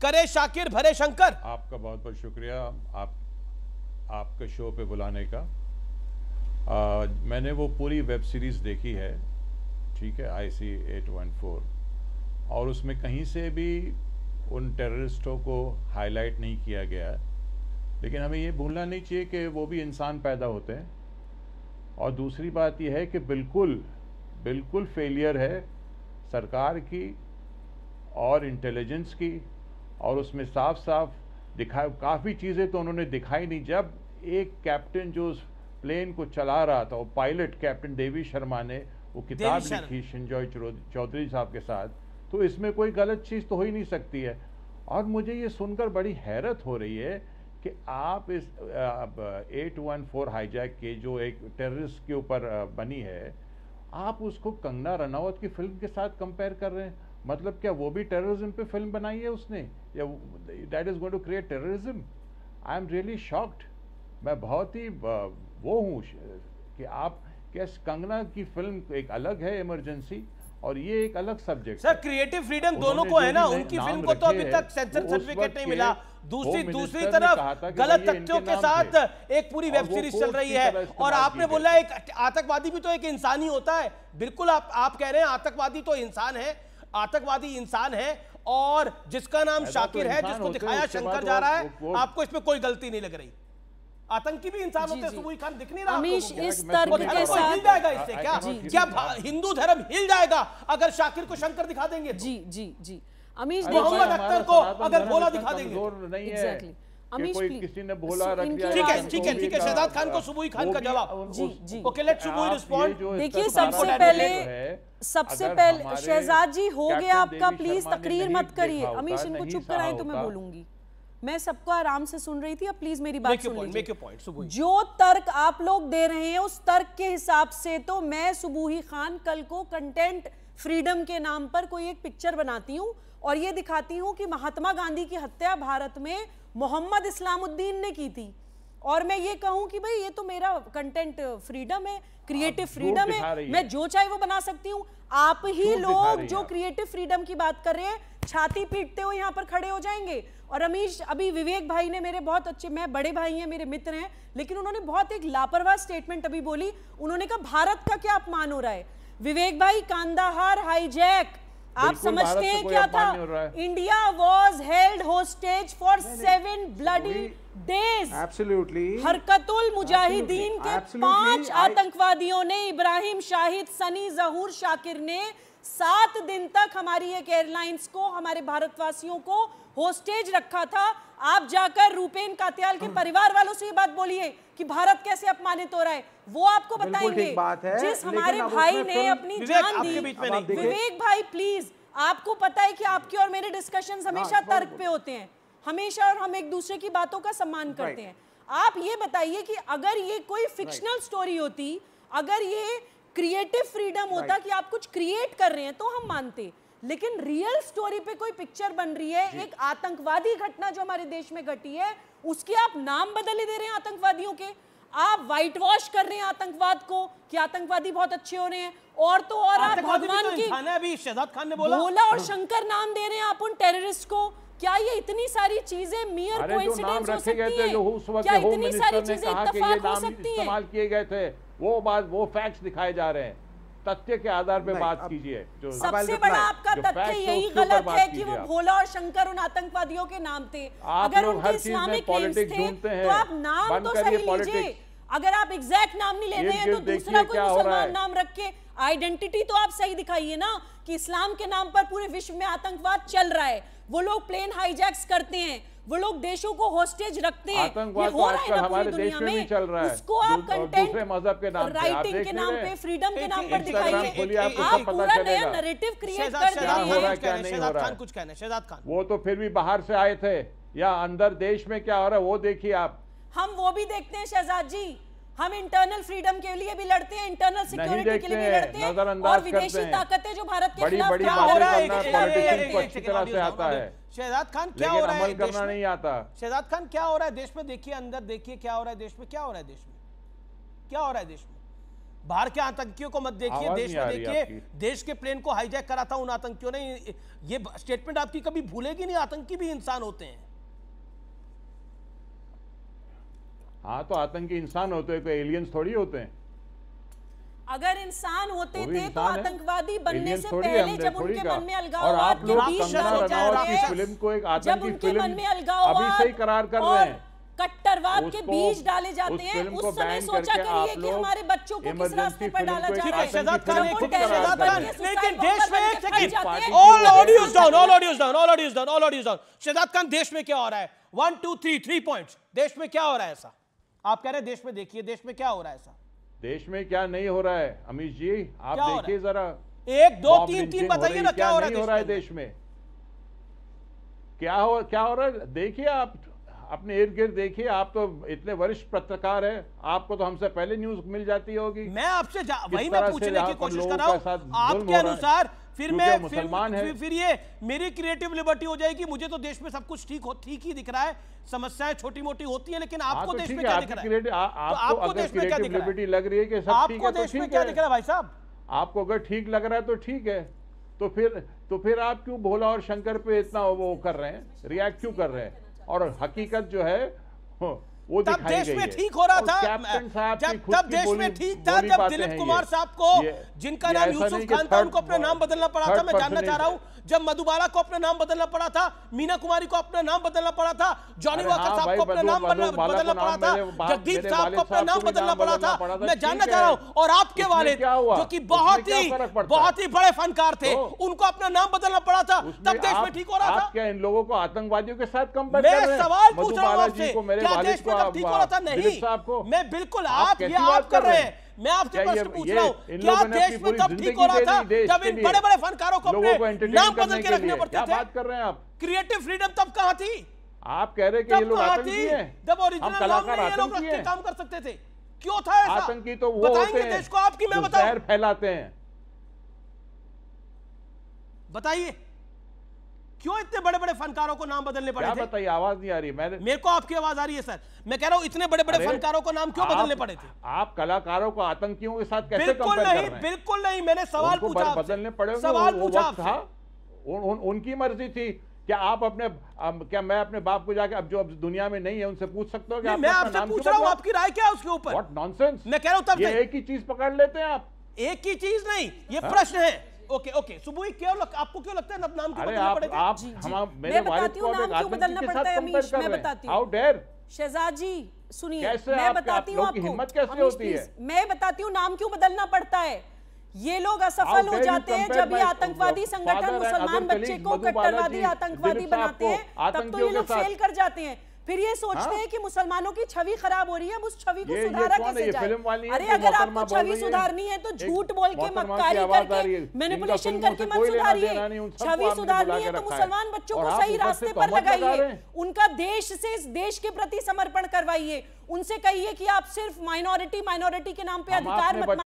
करे शाकिर भरे शंकर। आपका बहुत बहुत शुक्रिया आपके शो पे बुलाने का। मैंने वो पूरी वेब सीरीज देखी है, ठीक है, IC-814, और उसमें कहीं से भी उन टेररिस्टों को हाईलाइट नहीं किया गया है। लेकिन हमें ये भूलना नहीं चाहिए कि वो भी इंसान पैदा होते हैं। और दूसरी बात यह है कि बिल्कुल फेलियर है सरकार की और इंटेलिजेंस की, और उसमें साफ साफ दिखा, काफ़ी चीज़ें तो उन्होंने दिखाई नहीं। जब एक कैप्टन जो उस प्लेन को चला रहा था, वो पायलट कैप्टन देवी शर्मा ने वो किताब लिखी संजय चौधरी साहब के साथ, तो इसमें कोई गलत चीज़ तो हो ही नहीं सकती है। और मुझे ये सुनकर बड़ी हैरत हो रही है कि आप इस 814 हाईजैक के जो एक टेररिस्ट के ऊपर बनी है, आप उसको कंगना रनावत की फिल्म के साथ कंपेयर कर रहे हैं। मतलब क्या वो भी टेररिज्म पे फिल्म बनाई है उसने, या that is going to create terrorism? I am really shocked. मैं बहुत ही वो हूँ कि आप कैसे, कंगना की फिल्म एक अलग है इमरजेंसी, और ये एक अलग सब्जेक्ट। सर क्रिएटिव फ्रीडम दोनों को है ना, उनकी फिल्म को तो अभी तक सेंसर सर्टिफिकेट नहीं मिला। दूसरी तरफ गलत तथ्यों के साथ एक पूरी वेब सीरीज चल रही है, और आपने बोला एक आतंकवादी भी तो एक इंसान ही होता है। बिल्कुल आप कह रहे हैं आतंकवादी तो इंसान है, आतंकवादी इंसान है, और जिसका नाम शाकिर है, जिसको दिखाया शंकर जा रहा है, आपको इसमें कोई गलती नहीं लग रही। आतंकी भी इंसान होते हैं, सुबुई खान दिख नहीं रहा अमीश इस तर्क के साथ हिल जाएगा इससे क्या हिंदू धर्म हिल जाएगा अगर शाकिर को शंकर दिखा देंगे? जी जी जी अमीश, मोहम्मद अख्तर को अगर भोला दिखा देंगे? एग्जैक्टली अमीश, किसी ने भोला रख दिया। ठीक है शहजाद खान को सुबुई खान का जवाब। जी जी ओके, लेट्स सुबुई रिस्पॉन्ड। देखिए सबसे पहले शहजाद जी हो गया आपका, प्लीज तकरीर मत करिए। अमीश इनको चुप कराएं तो मैं बोलूंगी। मैं सबको आराम से सुन रही थी, अब प्लीज मेरी बात सुन लीजिए। जो तर्क आप लोग दे रहे हैं उस तर्क के हिसाब से तो मैं सुबुही खान कल को कंटेंट फ्रीडम के नाम पर कोई एक पिक्चर बनाती हूँ और ये दिखाती हूँ कि महात्मा गांधी की हत्या भारत में मोहम्मद इस्लामुद्दीन ने की थी, और मैं ये कहूँ कि भाई ये तो मेरा कंटेंट फ्रीडम है, क्रिएटिव फ्रीडम है, मैं जो चाहे वो बना सकती हूँ। आप ही लोग जो क्रिएटिव फ्रीडम की बात कर रहे हैं छाती पीटते हुए यहाँ पर खड़े हो जाएंगे। और अमीश, अभी विवेक भाई ने, मेरे बहुत अच्छे, मैं बड़े भाई हैं, मेरे मित्र हैं, लेकिन उन्होंने बहुत एक लापरवाह स्टेटमेंट अभी बोली। उन्होंने कहा भारत का क्या अपमान हो रहा है। विवेक भाई, कांदाहार हाईजैक आप समझते हैं क्या था? India was held hostage for 7 bloody days. Absolutely. Harkatul Mujahideen के 5 आतंकवादियों ने, इब्राहिम शाहिद, सनी जहूर शाकिर ने 7 दिन तक हमारी एक एयरलाइंस को, हमारे भारतवासियों को होस्टेज रखा था। आप जाकर रूपेन कात्याल के परिवार वालों से ये बात बोलिए कि भारत कैसे अपमानित हो रहा है, वो आपको बताएंगे। जिस हमारे भाई ने अपनी जान दी। विवेक भाई प्लीज, आपको पता है कि आपके और मेरे डिस्कशंस हमेशा तर्क पे होते हैं हमेशा, और हम एक दूसरे की बातों का सम्मान करते हैं। आप ये बताइए कि अगर ये कोई फिक्शनल स्टोरी होती, अगर ये क्रिएटिव फ्रीडम होता कि आप कुछ क्रिएट कर रहे हैं तो हम मानते, लेकिन रियल स्टोरी पे कोई पिक्चर बन रही है, एक आतंकवादी घटना जो हमारे देश में घटी है उसके आप नाम बदले दे रहे हैं आतंकवादियों के, आप व्हाइट वॉश कर रहे हैं आतंकवाद को कि आतंकवादी बहुत अच्छे हो रहे हैं, और तो और आप भगवान की अभी शहजाद खान ने बोला भोला और शंकर नाम दे रहे हैं आप उन टेररिस्ट को। क्या ये इतनी सारी चीजें मियर कोइंसिडेंस हो सकती है? क्या इतनी सारी चीजें इत्तेफाक हो सकती हैं? इस्तेमाल किए गए थे, वो बात, वो फैक्ट्स दिखाए जा रहे हैं, तथ्य के आधार पे बात कीजिए। जो सबसे बड़ा आपका तथ्य यही गलत है कि वो भोला और शंकर उन आतंकवादियों के नाम थे। अगर उनके इस्लामिक क्लेम्स थे तो आप नाम तो सही लीजिए। अगर आप एग्जैक्ट नाम नहीं ले रहे हैं तो दूसरा कोई मुसलमान नाम रख के आइडेंटिटी तो आप सही दिखाइए ना, कि इस्लाम के नाम पर पूरे विश्व में आतंकवाद चल रहा है, वो लोग प्लेन हाईजैक्स करते हैं, वो लोग देशों को होस्टेज रखते हैं, आतंकवाद तो आजकल हमारे देश में भी चल रहा है। उसको आप कंटेंट दूसरे मजहब के नाम पे, राइटिंग के नाम पे, फ्रीडम के नाम पर दिखाइए। आप पूरा नया नैरेटिव क्रिएट कर रहे हैं। क्या नहीं हो रहा है, कुछ कहना है शहजाद खान। वो तो फिर भी बाहर से आए थे, या अंदर देश में क्या हो रहा है वो देखिए आप। हम वो भी देखते हैं शहजाद जी, हम इंटरनल फ्रीडम के लिए भी लड़ते हैं, इंटरनल सिक्योरिटी के लिए भी लड़ते हैं, और विदेशी ताकतें जो भारत के खिलाफ क्या हो रहा है पॉलिटिशियन को अच्छी तरह से आता है। शहजाद खान क्या हो रहा है, अमल करना नहीं आता। शहजाद खान क्या हो रहा है देश में? देखिए अंदर देखिए क्या हो रहा है देश में, क्या हो रहा है देश में, क्या हो रहा है देश में। बाहर के आतंकियों को मत देखिए, देश में देखिए। देश के प्लेन को हाईजैक करा था उन आतंकियों ने। ये स्टेटमेंट आपकी कभी भूलेगी नहीं, आतंकी भी इंसान होते हैं। हाँ, तो आतंकी इंसान होते हैं, कोई एलियंस थोड़ी होते हैं। अगर इंसान होते थे तो आतंकवादी बनने से पहले जब उनके मन में और अलगाववाद आप लोग के बीच कंगना रनावत की फिल्म को एक आतंकी फिल्म अभी से ही करार कर रहे हैं, कट्टरवाद के बीज डाले जाते हैं। उस समय सोचा करिए कि हमारे बच्चों को किस रास्ते पर डाला जा रहा है। लेकिन देश में एक second, all audios down, all audios down, all audios down, all audios down. Shahzad Khan, देश में क्या हो रहा है? 1 2 3 3 पॉइंट्स। देश में क्या हो रहा है ऐसा? आप कह रहे हैं देश में, देखिए देश में क्या हो रहा है ऐसा? देश में क्या नहीं हो रहा है अमीश जी, आप देखिए जरा। 1 2 3 3 बताइए ना, क्या हो रहा है देश में? क्या हो रहा है? देखिए, आप अपने इर्द गिर्द देखिए। आप तो इतने वरिष्ठ पत्रकार हैं, आपको तो हमसे पहले न्यूज मिल जाती होगी। मैं आपसे वही मैं पूछने की कोशिश कर रहा हूं, आपके अनुसार फिर मैं मुसलमान है, फिर ये मेरी क्रिएटिव लिबर्टी हो जाएगी। मुझे तो देश में सब कुछ ठीक ही दिख रहा है, समस्याएं छोटी मोटी होती है, लेकिन आपको देश में क्या दिख रहा है? आपको देश में क्या दिख रहा है? लग रही है कि सब ठीक है, आपको देश में क्या दिख रहा है भाई साहब? आपको अगर ठीक लग रहा है तो ठीक है, तो फिर आप क्यों भोला और शंकर पे इतना वो कर रहे हैं, रिएक्ट क्यों कर रहे हैं? और हकीकत जो है वो तब देश में ठीक हो रहा था, तब देश में ठीक था जब दिलीप कुमार साहब को, जिनका नाम यूसुफ खान था, उनको अपना नाम बदलना पड़ा था। मैं जानना चाह रहा हूं, जब मधुबाला को अपना नाम बदलना पड़ा था, मीना कुमारी को अपना नाम बदलना पड़ा था, जॉनी वॉकर साहब को अपना नाम बदलना पड़ा था, जगदीप साहब को अपना नाम बदलना पड़ा था। मैं जानना चाह रहा हूं, और आपके वालिद जो कि बहुत ही बड़े फनकार थे, उनको अपना नाम बदलना पड़ा था, तब देश में ठीक हो रहा था। क्या इन लोगों को आतंकवादियों के साथ कंपेयर कर रहे हैं? मैं सवाल पूछ रहा हूं आपसे, क्या देश में तब ठीक हो रहा था? नहीं, मैं बिल्कुल, आप कर रहे हैं। मैं आपसे प्रश्न पूछ रहा हूं, क्या देश में तब ठीक हो रहा था जब इन बड़े बड़े फनकारों को अपने नाम बदल के रखने पड़ते थे? बात कर रहे हैं आप? क्रिएटिव फ्रीडम तब कहां थी? आप कह रहे हैं कि ये लोग आतंकी हैं, जब ओरिजिनल नाम में ये लोग रख के काम कर सकते थे। क्यों था ऐसा? आतंकी तो वो होते हैं देश को आपकी, मैं बताऊं, जहर फैलाते हैं। बताइए क्यों इतने बड़े बड़े फनकारों को नाम बदलने पड़े थे? बताइए, आवाज नहीं आ रही। मेरे को आपकी आवाज आ रही है सर। मैं कह रहा हूं इतने बड़े बड़े फनकारों को नाम क्यों बदलने पड़े थे? आप कलाकारों को आतंकियों के साथ कैसे कंपेयर कर रहे हैं? बिल्कुल नहीं, मैंने सवाल पूछा, बदलने पड़े, सवाल पूछा था, उनकी मर्जी थी। क्या मैं अपने बाप को जाके, अब जो अब दुनिया में नहीं है, उनसे पूछ सकता हूँ? मैं आपसे पूछ रहा हूँ, आपकी राय क्या है उसके ऊपर? What nonsense. मैं कह रहा हूँ तब ये एक ही चीज पकड़ लेते हैं आप। एक ही चीज नहीं, ये प्रश्न है। ओके सुबुई, आपको क्यों लगता है नाम क्यों बदलना पड़ेगा? मैं बताती हूँ नाम क्यों बदलना पड़ता है अमीश, मैं बताती हूँ। हाउ डेयर शहजाद जी सुनिए, मैं बताती हूँ आपको, हिम्मत कैसे होती है? मैं बताती हूँ नाम क्यों बदलना पड़ता है। ये लोग असफल हो जाते हैं जब ये आतंकवादी संगठन मुसलमान बच्चे को कट्टरवादी आतंकवादी बनाते हैं, तब तो ये लोग फेल कर जाते हैं। फिर ये सोचते हैं कि मुसलमानों की छवि खराब हो रही है, उस छवि को सुधारा कैसे जाए? अरे अगर आपको छवि सुधारनी है तो झूठ बोल के, मक्कारी करके, मैनिपुलेशन करके मत सुधारिए। छवि सुधारनी है तो मुसलमान बच्चों को सही रास्ते पर लगाइए, उनका देश से देश के प्रति समर्पण करवाइए, उनसे कहिए कि आप सिर्फ माइनॉरिटी के नाम पे अधिकार मत